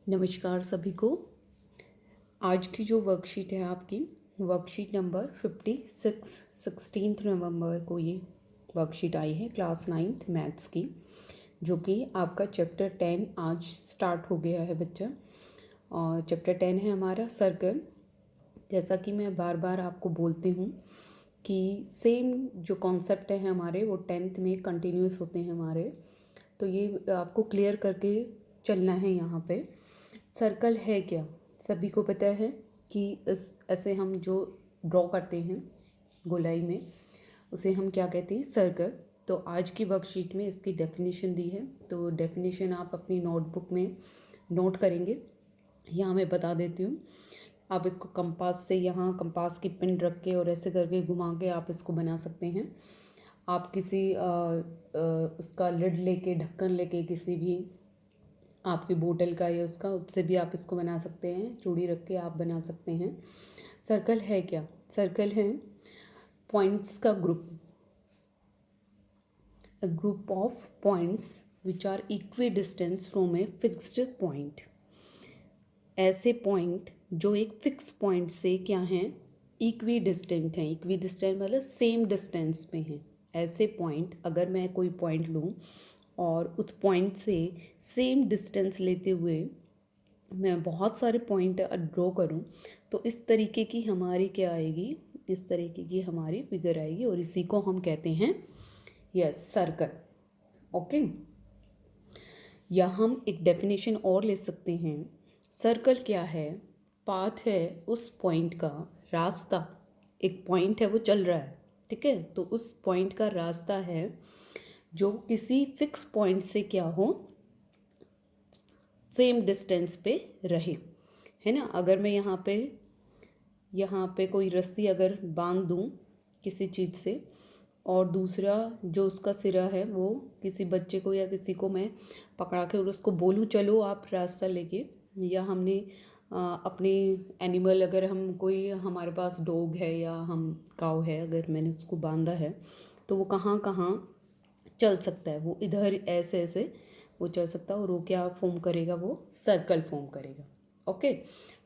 नमस्कार सभी को। आज की जो वर्कशीट है आपकी वर्कशीट नंबर 56 16 नवंबर को ये वर्कशीट आई है क्लास 9th मैथ्स की, जो कि आपका चैप्टर 10 आज स्टार्ट हो गया है बच्चा। और चैप्टर 10 है हमारा सर्कल। जैसा कि मैं बार बार आपको बोलती हूँ कि सेम जो कॉन्सेप्ट है हमारे वो 10th में कंटिन्यूस होते हैं हमारे, तो ये आपको क्लियर करके चलना है। यहाँ पे सर्कल है क्या, सभी को पता है कि इस ऐसे हम जो ड्रॉ करते हैं गोलाई में उसे हम क्या कहते हैं, सर्कल। तो आज की वर्कशीट में इसकी डेफिनेशन दी है, तो डेफिनेशन आप अपनी नोटबुक में नोट करेंगे। यहाँ मैं बता देती हूँ। आप इसको कंपास से, यहाँ कंपास की पिन रख के और ऐसे करके घुमा के आप इसको बना सकते हैं। आप किसी उसका लिड लेके, ढक्कन लेके, किसी भी आपकी बोतल का या उसका, उससे भी आप इसको बना सकते हैं। चूड़ी रख के आप बना सकते हैं। सर्कल है क्या, सर्कल है पॉइंट्स का group, a group of points which are equidistance from a fixed point. ऐसे पॉइंट जो एक फिक्स पॉइंट से क्या हैं, इक्वी डिस्टेंट हैं। इक्वी डिस्टेंट मतलब सेम डिस्टेंस पे हैं। ऐसे पॉइंट, अगर मैं कोई पॉइंट लूँ और उस पॉइंट से सेम डिस्टेंस लेते हुए मैं बहुत सारे पॉइंट ड्रॉ करूं, तो इस तरीके की हमारी क्या आएगी, इस तरीके की हमारी फिगर आएगी, और इसी को हम कहते हैं यस सर्कल। ओके, या हम एक डेफिनेशन और ले सकते हैं। सर्कल क्या है, पाथ है उस पॉइंट का, रास्ता। एक पॉइंट है वो चल रहा है, ठीक है, तो उस पॉइंट का रास्ता है जो किसी फिक्स पॉइंट से क्या हो, सेम डिस्टेंस पे रहे, है ना। अगर मैं यहाँ पे कोई रस्सी अगर बांध दूँ किसी चीज़ से, और दूसरा जो उसका सिरा है वो किसी बच्चे को या किसी को मैं पकड़ा के और उसको बोलूँ चलो आप रास्ता लेके, या हमने अपने एनिमल, अगर हम कोई, हमारे पास डॉग है या हम काऊ है, अगर मैंने उसको बांधा है तो वो कहाँ कहाँ चल सकता है, वो इधर ऐसे ऐसे वो चल सकता है, और वो क्या फॉर्म करेगा, वो सर्कल फॉर्म करेगा। ओके,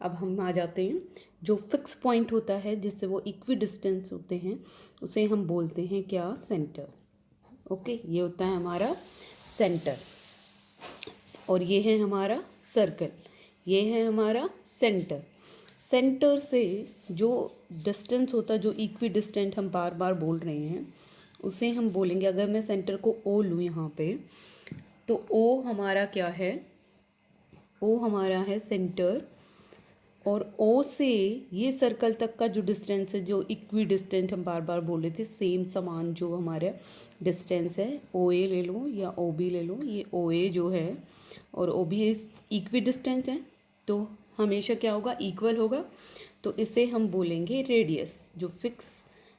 अब हम आ जाते हैं। जो फिक्स पॉइंट होता है जिससे वो इक्वी डिस्टेंस होते हैं उसे हम बोलते हैं क्या, सेंटर। ओके, ये होता है हमारा सेंटर, और ये है हमारा सर्कल, ये है हमारा सेंटर। सेंटर से जो डिस्टेंस होता है, जो इक्वी डिस्टेंट हम बार बार बोल रहे हैं, उसे हम बोलेंगे, अगर मैं सेंटर को ओ लूँ यहाँ पे, तो ओ हमारा क्या है, ओ हमारा है सेंटर। और ओ से ये सर्कल तक का जो डिस्टेंस है, जो इक्वी डिस्टेंट हम बार बार बोल रहे थे, सेम समान जो हमारा डिस्टेंस है, ओ ए ले लो या ओ बी ले लो, ये ओ ए जो है और ओ बी इक्वी डिस्टेंट है, तो हमेशा क्या होगा, इक्वल होगा। तो इसे हम बोलेंगे रेडियस। जो फिक्स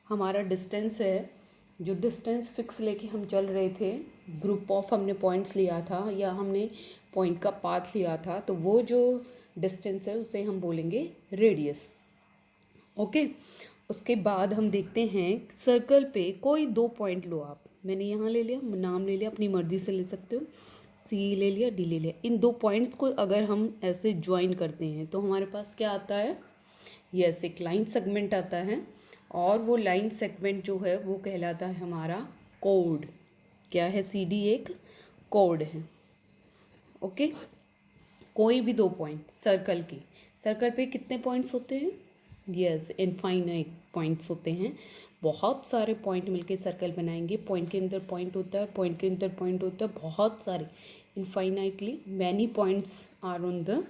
हमारा डिस्टेंस है, जो डिस्टेंस फिक्स लेके हम चल रहे थे, ग्रुप ऑफ हमने पॉइंट्स लिया था या हमने पॉइंट का पाथ लिया था, तो वो जो डिस्टेंस है उसे हम बोलेंगे रेडियस। ओके, उसके बाद हम देखते हैं सर्कल पे कोई दो पॉइंट लो आप, मैंने यहाँ ले लिया, नाम ले लिया, अपनी मर्ज़ी से ले सकते हो, सी ले लिया, डी ले लिया। इन दो पॉइंट्स को अगर हम ऐसे ज्वाइन करते हैं तो हमारे पास क्या आता है, यस, एक लाइन सेगमेंट आता है, और वो लाइन सेगमेंट जो है वो कहलाता है हमारा कोड। क्या है, सी डी एक कोड है। ओके, कोई भी दो पॉइंट सर्कल के, सर्कल पे कितने पॉइंट्स होते हैं, यस, इनफाइनाइट पॉइंट्स होते हैं। बहुत सारे पॉइंट मिलके सर्कल बनाएंगे, पॉइंट के अंदर पॉइंट होता है, पॉइंट के अंदर पॉइंट होता है, बहुत सारे, infinitely many points are on the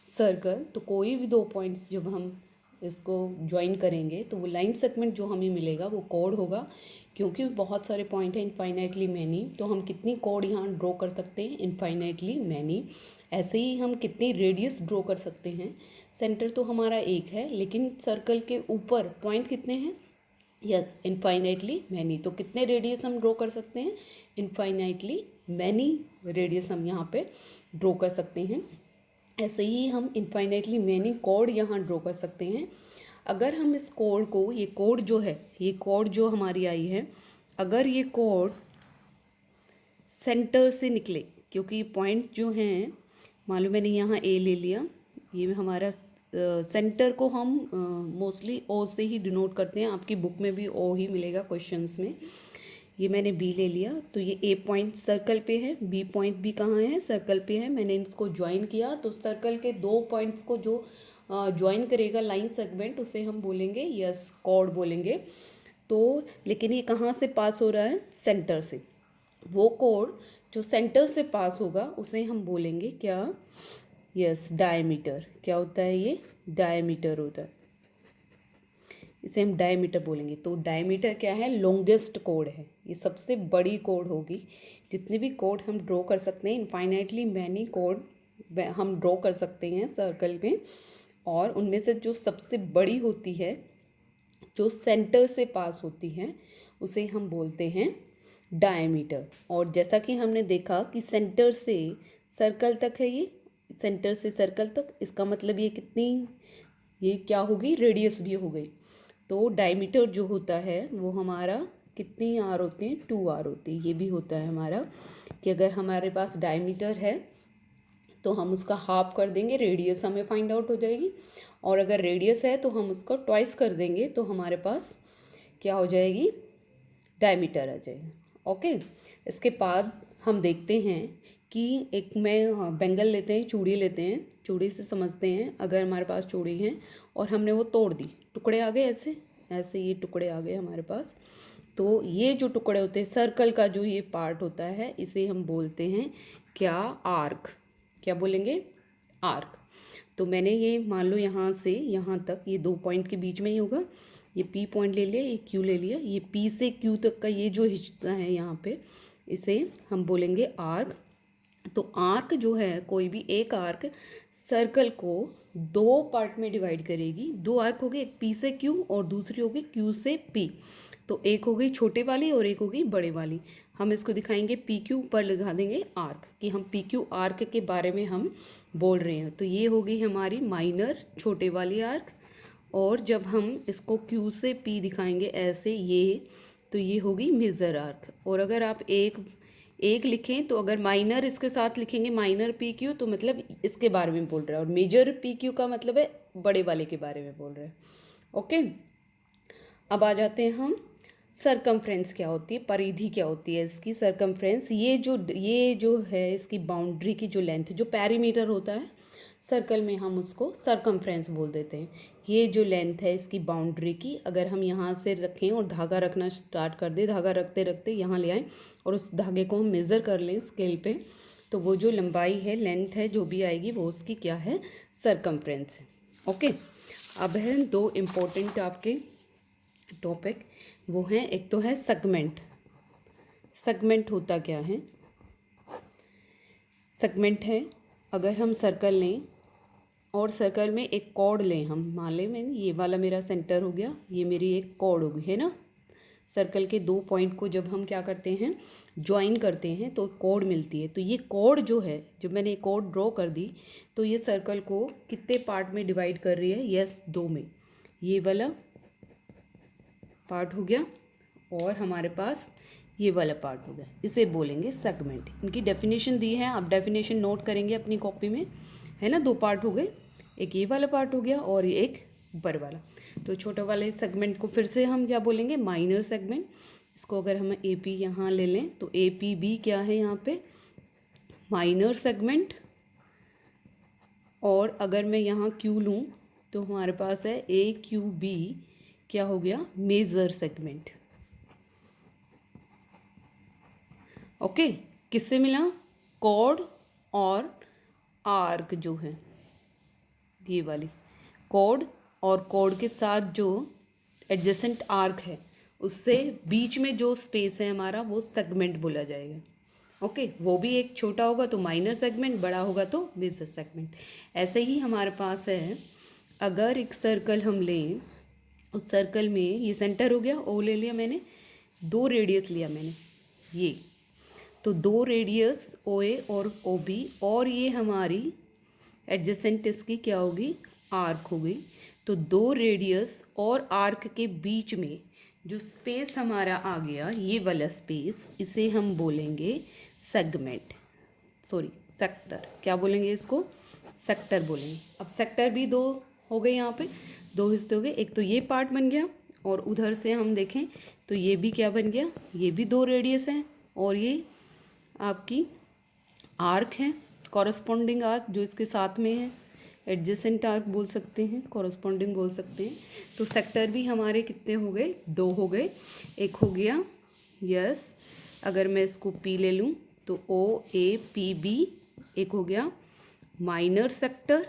circle. तो कोई भी दो पॉइंट्स जब हम इसको ज्वाइन करेंगे तो वो लाइन सेगमेंट जो हमें मिलेगा वो कोड होगा। क्योंकि बहुत सारे पॉइंट हैं, इनफाइनाइटली मैनी, तो हम कितनी कोड यहाँ ड्रॉ कर सकते हैं, इनफाइनाइटली मैनी। ऐसे ही हम कितनी रेडियस ड्रॉ कर सकते हैं। सेंटर तो हमारा एक है, लेकिन सर्कल के ऊपर पॉइंट कितने हैं, यस, इनफाइनाइटली मैनी। तो कितने रेडियस हम ड्रॉ कर सकते हैं, इनफाइनाइटली मैनी रेडियस हम यहाँ पे ड्रॉ कर सकते हैं। ऐसे ही हम इनफाइनाइटली मैनी कोड यहाँ ड्रॉ कर सकते हैं। अगर हम इस कोड को, ये कोड जो है, ये कोड जो हमारी आई है, अगर ये कोड सेंटर से निकले, क्योंकि पॉइंट जो हैं मान लो मैंने यहाँ ए ले लिया, ये हमारा सेंटर को हम मोस्टली ओ से ही डिनोट करते हैं, आपकी बुक में भी ओ ही मिलेगा क्वेश्चंस में। ये मैंने बी ले लिया, तो ये ए पॉइंट सर्कल पे है, बी पॉइंट भी कहाँ है, सर्कल पे है। मैंने इसको ज्वाइन किया, तो सर्कल के दो पॉइंट्स को जो ज्वाइन करेगा लाइन सेगमेंट, उसे हम बोलेंगे यस कॉर्ड बोलेंगे। तो लेकिन ये कहाँ से पास हो रहा है, सेंटर से। वो कोड जो सेंटर से पास होगा उसे हम बोलेंगे क्या, यस डायमीटर। क्या होता है ये, डायमीटर होता है, इसे हम डायमीटर बोलेंगे। तो डायमीटर क्या है, लॉन्गेस्ट कोड है, ये सबसे बड़ी कोड होगी। जितने भी कोड हम ड्रॉ कर सकते हैं, इनफाइनाइटली मैनी कोड हम ड्रॉ कर सकते हैं सर्कल में, और उनमें से जो सबसे बड़ी होती है, जो सेंटर से पास होती है, उसे हम बोलते हैं डायमीटर। और जैसा कि हमने देखा कि सेंटर से सर्कल तक है ये, सेंटर से सर्कल तक, इसका मतलब ये कितनी, ये क्या होगी, रेडियस भी हो गई। तो डायमीटर जो होता है वो हमारा कितनी आर होती है, 2r होती है। ये भी होता है हमारा कि अगर हमारे पास डायमीटर है तो हम उसका हाफ कर देंगे, रेडियस हमें फाइंड आउट हो जाएगी। और अगर रेडियस है तो हम उसको ट्वाइस कर देंगे, तो हमारे पास क्या हो जाएगी, डायमीटर आ जाएगा। ओके, इसके बाद हम देखते हैं कि एक मैं बैंगल लेते हैं, चूड़ी लेते हैं, चूड़ी से समझते हैं। अगर हमारे पास चूड़ी है और हमने वो तोड़ दी, टुकड़े आ गए ऐसे ऐसे, ये टुकड़े आ गए हमारे पास। तो ये जो टुकड़े होते हैं, सर्कल का जो ये पार्ट होता है, इसे हम बोलते हैं क्या, आर्क। क्या बोलेंगे, आर्क। तो मैंने ये मान लो यहाँ से यहाँ तक, ये 2 पॉइंट के बीच में ही होगा, ये पी पॉइंट ले लिया, ये क्यू ले लिया, ये पी से क्यू तक का ये जो हिस्सा है यहाँ पे, इसे हम बोलेंगे आर्क। तो आर्क जो है, कोई भी एक आर्क सर्कल को 2 पार्ट में डिवाइड करेगी। 2 आर्क होगी, एक पी से क्यू और दूसरी होगी क्यू से पी। तो एक हो गई छोटे वाली और एक होगी बड़े वाली। हम इसको दिखाएंगे पी क्यू, पर लगा देंगे आर्क, कि हम पी क्यू आर्क के बारे में हम बोल रहे हैं। तो ये होगी हमारी माइनर छोटे वाली आर्क, और जब हम इसको क्यू से पी दिखाएंगे ऐसे ये, तो ये होगी मेजर आर्क। और अगर आप एक एक लिखें, तो अगर माइनर इसके साथ लिखेंगे माइनर पी क्यू, तो मतलब इसके बारे में बोल रहा है, और मेजर पी क्यू का मतलब है बड़े वाले के बारे में बोल रहे हैं। ओके, अब आ जाते हैं हम, सरकमफ्रेंस क्या होती है, परिधि क्या होती है इसकी। सरकमफ्रेंस ये जो है इसकी बाउंड्री की जो लेंथ, जो पेरीमीटर होता है सर्कल में, हम उसको सरकमफ्रेंस बोल देते हैं। ये जो लेंथ है इसकी बाउंड्री की, अगर हम यहाँ से रखें और धागा रखना स्टार्ट कर दें, धागा रखते रखते यहाँ ले आएँ और उस धागे को हम मेज़र कर लें स्केल पे, तो वो जो लंबाई है, लेंथ है, जो भी आएगी वो उसकी क्या है, सरकमफ्रेंस है। ओके, अब है 2 इम्पोर्टेंट आपके टॉपिक, वो हैं, एक तो है सेगमेंट। सेगमेंट होता क्या है, सेगमेंट है, अगर हम सर्कल लें और सर्कल में एक कॉर्ड लें, हम मान लें मैंने ये वाला मेरा सेंटर हो गया, ये मेरी एक कॉर्ड होगी, है ना। सर्कल के 2 पॉइंट को जब हम क्या करते हैं, ज्वाइन करते हैं, तो कॉर्ड मिलती है। तो ये कॉर्ड जो है, जब मैंने एक कॉर्ड ड्रॉ कर दी, तो ये सर्कल को कितने पार्ट में डिवाइड कर रही है, यस 2 में। ये वाला पार्ट हो गया और हमारे पास ये वाला पार्ट हो गया, इसे बोलेंगे सेगमेंट। इनकी डेफिनेशन दी है, आप डेफिनेशन नोट करेंगे अपनी कॉपी में, है ना। 2 पार्ट हो गए, एक ये वाला पार्ट हो गया और एक ऊपर वाला। तो छोटा वाले सेगमेंट को फिर से हम क्या बोलेंगे, माइनर सेगमेंट। इसको अगर हम ए पी यहाँ ले लें, तो ए पी बी क्या है यहाँ पे, माइनर सेगमेंट। और अगर मैं यहाँ क्यू लूँ, तो हमारे पास है ए क्यू बी, क्या हो गया, मेजर सेगमेंट। ओके, किससे मिला, कॉर्ड और आर्क जो है, ये वाली कॉर्ड और कॉर्ड के साथ जो एडजेसेंट आर्क है, उससे बीच में जो स्पेस है हमारा, वो सेगमेंट बोला जाएगा। ओके, वो भी एक छोटा होगा तो माइनर सेगमेंट, बड़ा होगा तो मेजर सेगमेंट। ऐसे ही हमारे पास है, अगर एक सर्कल हम लें, उस सर्कल में ये सेंटर हो गया, ओ ले लिया मैंने, 2 रेडियस लिया मैंने, ये तो 2 रेडियस ओ ए और ओ बी, और ये हमारी एडजेसेंट इसकी क्या होगी, आर्क होगी। तो 2 रेडियस और आर्क के बीच में जो स्पेस हमारा आ गया, ये वाला स्पेस, इसे हम बोलेंगे सेगमेंट, सॉरी सेक्टर, क्या बोलेंगे इसको, सेक्टर बोलेंगे। अब सेक्टर भी दो हो गए, यहाँ पे दो हिस्से हो गए, एक तो ये पार्ट बन गया और उधर से हम देखें तो ये भी क्या बन गया, ये भी दो रेडियस हैं और ये आपकी आर्क है, कॉरस्पॉन्डिंग आर्क जो इसके साथ में है, एडजेसेंट आर्क बोल सकते हैं, कॉरस्पॉन्डिंग बोल सकते हैं। तो सेक्टर भी हमारे कितने हो गए, दो हो गए। एक हो गया यस, अगर मैं इसको पी ले लूँ तो ओ ए पी बी, एक हो गया माइनर सेक्टर